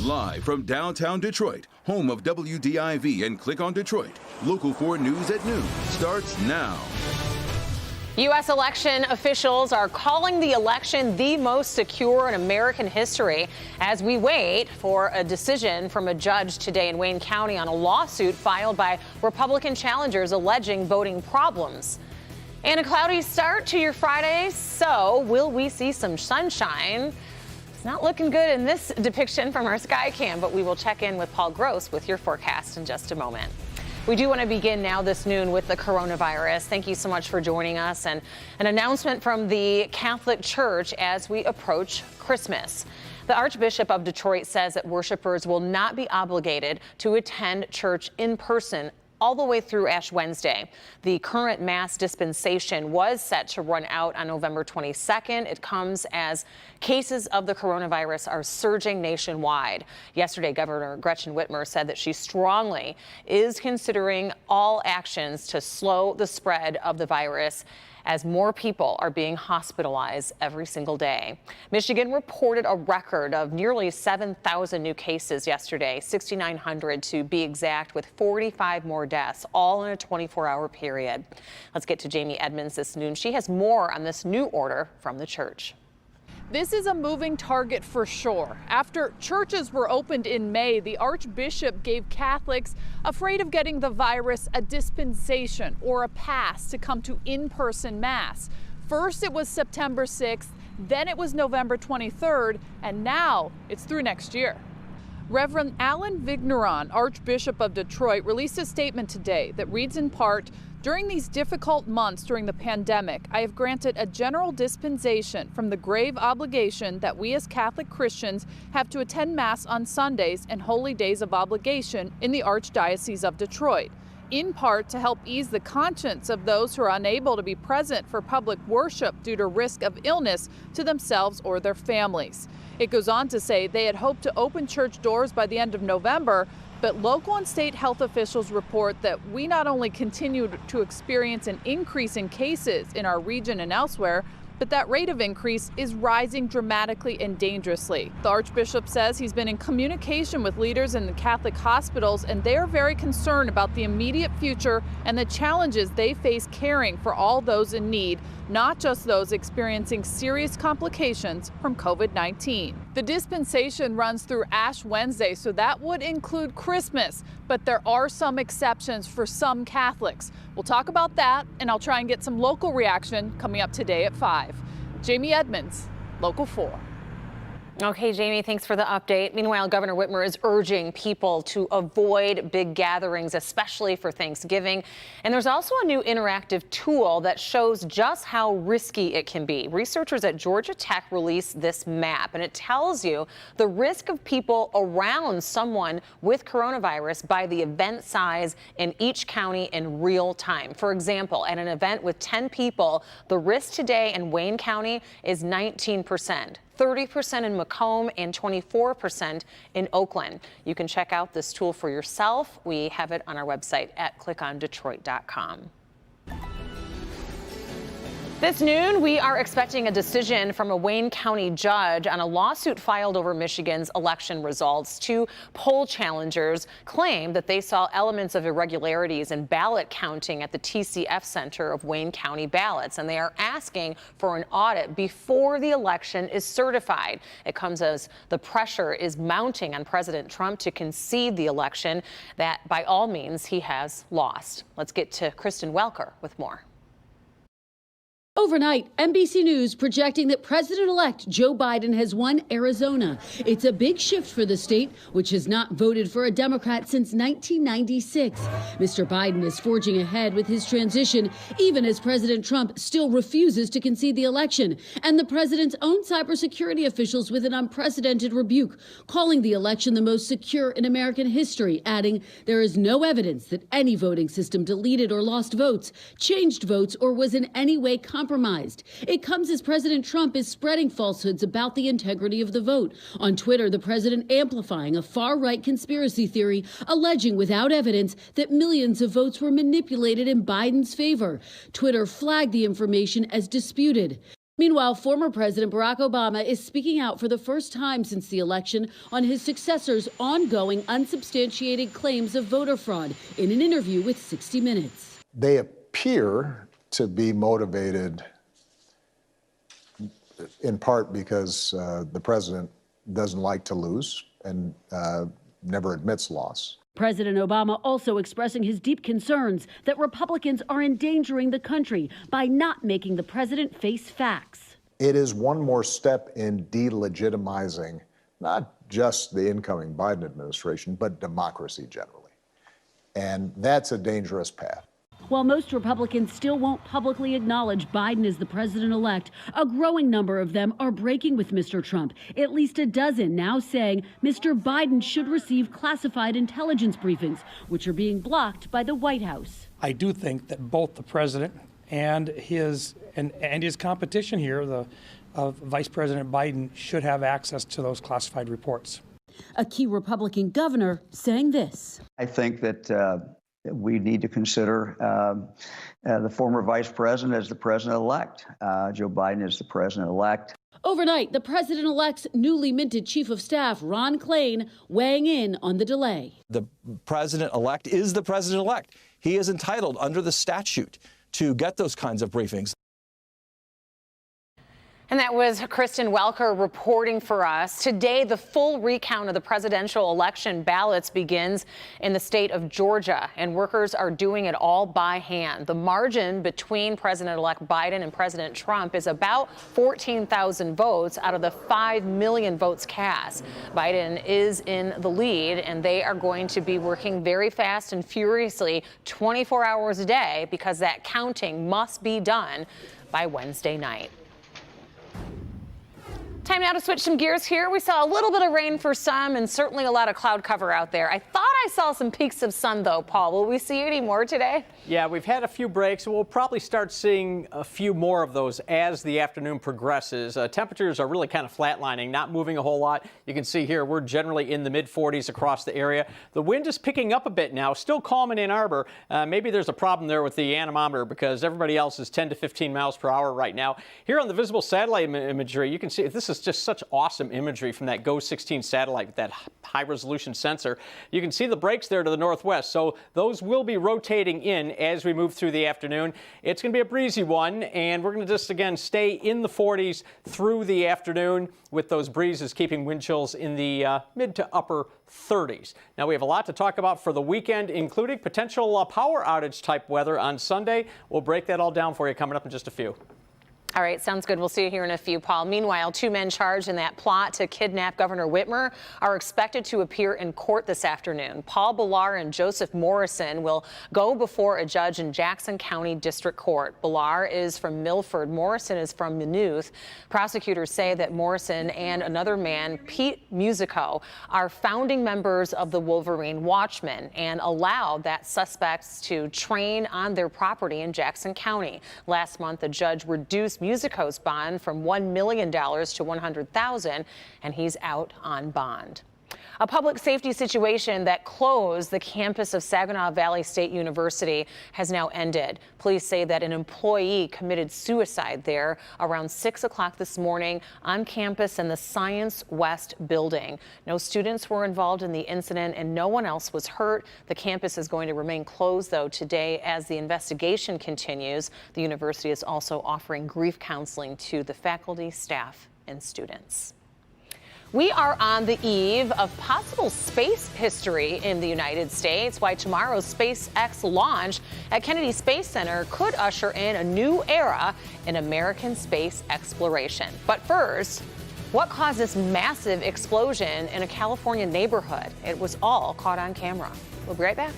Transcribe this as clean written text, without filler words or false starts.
Live from downtown Detroit, home of WDIV and Click on Detroit, Local 4 News at noon starts now. U.S. election officials are calling the election the most secure in American history as we wait for a decision from a judge today in Wayne County on a lawsuit filed by Republican challengers alleging voting problems. And a cloudy start to your Friday, so will we see some sunshine? It's not looking good in this depiction from our sky cam, but we will check in with Paul Gross with your forecast in just a moment. We do want to begin now this noon with the coronavirus. Thank you so much for joining us. And an announcement from the Catholic Church as we approach Christmas. The Archbishop of Detroit says that worshipers will not be obligated to attend church in person all the way through Ash Wednesday. The current Mass dispensation was set to run out on November 22nd. It comes as cases of the coronavirus are surging nationwide. Yesterday, Governor Gretchen Whitmer said that she strongly is considering all actions to slow the spread of the virus as more people are being hospitalized every single day. Michigan reported a record of nearly 7,000 new cases yesterday, 6,900 to be exact, with 45 more deaths, all in a 24-hour period. Let's get to Jamie Edmonds this noon. She has more on this new order from the church. This is a moving target for sure. After churches were opened in May, the Archbishop gave Catholics afraid of getting the virus a dispensation or a pass to come to in-person Mass. First it was September 6th, then it was November 23rd, and now it's through next year. Reverend Alan Vigneron, Archbishop of Detroit, released a statement today that reads in part, "During these difficult months during the pandemic, I have granted a general dispensation from the grave obligation that we as Catholic Christians have to attend Mass on Sundays and holy days of obligation in the Archdiocese of Detroit, in part to help ease the conscience of those who are unable to be present for public worship due to risk of illness to themselves or their families." It goes on to say they had hoped to open church doors by the end of November, but local and state health officials report that we not only continued to experience an increase in cases in our region and elsewhere, but that rate of increase is rising dramatically and dangerously. The Archbishop says he's been in communication with leaders in the Catholic hospitals, and they are very concerned about the immediate future and the challenges they face caring for all those in need, not just those experiencing serious complications from COVID-19. The dispensation runs through Ash Wednesday, so that would include Christmas, but there are some exceptions for some Catholics. We'll talk about that, and I'll try and get some local reaction coming up today at 5. Jamie Edmonds, Local 4. Okay, Jamie, thanks for the update. Meanwhile, Governor Whitmer is urging people to avoid big gatherings, especially for Thanksgiving. And there's also a new interactive tool that shows just how risky it can be. Researchers at Georgia Tech released this map, and it tells you the risk of people around someone with coronavirus by the event size in each county in real time. For example, at an event with 10 people, the risk today in Wayne County is 19%. 30% in Macomb and 24% in Oakland. You can check out this tool for yourself. We have it on our website at clickondetroit.com. This noon, we are expecting a decision from a Wayne County judge on a lawsuit filed over Michigan's election results. Two poll challengers claim that they saw elements of irregularities in ballot counting at the TCF Center of Wayne County ballots, and they are asking for an audit before the election is certified. It comes as the pressure is mounting on President Trump to concede the election that, by all means, he has lost. Let's get to Kristen Welker with more. Overnight, NBC News projecting that President-elect Joe Biden has won Arizona. It's a big shift for the state, which has not voted for a Democrat since 1996. Mr. Biden is forging ahead with his transition, even as President Trump still refuses to concede the election. And the president's own cybersecurity officials with an unprecedented rebuke, calling the election the most secure in American history, adding there is no evidence that any voting system deleted or lost votes, changed votes, or was in any way compromised. It comes as President Trump is spreading falsehoods about the integrity of the vote. On Twitter, the president amplifying a far-right conspiracy theory, alleging without evidence that millions of votes were manipulated in Biden's favor. Twitter flagged the information as disputed. Meanwhile, former President Barack Obama is speaking out for the first time since the election on his successor's ongoing unsubstantiated claims of voter fraud in an interview with 60 Minutes. They appear to be motivated in part because the president doesn't like to lose and never admits loss. President Obama also expressing his deep concerns that Republicans are endangering the country by not making the president face facts. It is one more step in delegitimizing not just the incoming Biden administration, but democracy generally. And that's a dangerous path. While most Republicans still won't publicly acknowledge Biden as the president-elect, a growing number of them are breaking with Mr. Trump. At least a dozen now saying Mr. Biden should receive classified intelligence briefings, which are being blocked by the White House. I do think that both the president and his competition here, Vice President Biden, should have access to those classified reports. A key Republican governor saying this. I think that we need to consider the former vice president as the president-elect. Joe Biden is the president-elect. Overnight, the president-elect's newly minted chief of staff, Ron Klain, weighing in on the delay. The president-elect is the president-elect. He is entitled under the statute to get those kinds of briefings. And that was Kristen Welker reporting for us. Today, the full recount of the presidential election ballots begins in the state of Georgia, and workers are doing it all by hand. The margin between President-elect Biden and President Trump is about 14,000 votes out of the 5 million votes cast. Biden is in the lead, and they are going to be working very fast and furiously 24 hours a day because that counting must be done by Wednesday night. Time now to switch some gears here. We saw a little bit of rain for some and certainly a lot of cloud cover out there. I thought I saw some peaks of sun, though, Paul. Will we see any more today? Yeah, we've had a few breaks. We'll probably start seeing a few more of those as the afternoon progresses. Temperatures are really kind of flatlining, not moving a whole lot. You can see here we're generally in the mid-40s across the area. The wind is picking up a bit now, still calm in Ann Arbor. Maybe there's a problem there with the anemometer because everybody else is 10 to 15 miles per hour right now. Here on the visible satellite imagery, you can see this is just such awesome imagery from that GO-16 satellite with that high-resolution sensor. You can see the breaks there to the northwest, so those will be rotating in as we move through the afternoon. It's going to be a breezy one, and we're going to just, again, stay in the 40s through the afternoon with those breezes keeping wind chills in the mid to upper 30s. Now, we have a lot to talk about for the weekend, including potential power outage type weather on Sunday. We'll break that all down for you coming up in just a few. All right, sounds good. We'll see you here in a few, Paul. Meanwhile, 2 men charged in that plot to kidnap Governor Whitmer are expected to appear in court this afternoon. Paul Ballar and Joseph Morrison will go before a judge in Jackson County District Court. Ballar is from Milford. Morrison is from Maynooth. Prosecutors say that Morrison and another man, Pete Musico, are founding members of the Wolverine Watchmen and allowed that suspects to train on their property in Jackson County. Last month, the judge reduced Musico's bond from $1 million to $100,000, and he's out on bond. A public safety situation that closed the campus of Saginaw Valley State University has now ended. Police say that an employee committed suicide there around 6 o'clock this morning on campus in the Science West building. No students were involved in the incident and no one else was hurt. The campus is going to remain closed, though, today as the investigation continues. The university is also offering grief counseling to the faculty, staff, and students. We are on the eve of possible space history in the United States. Why tomorrow's SpaceX launch at Kennedy Space Center could usher in a new era in American space exploration. But first, what caused this massive explosion in a California neighborhood? It was all caught on camera. We'll be right back.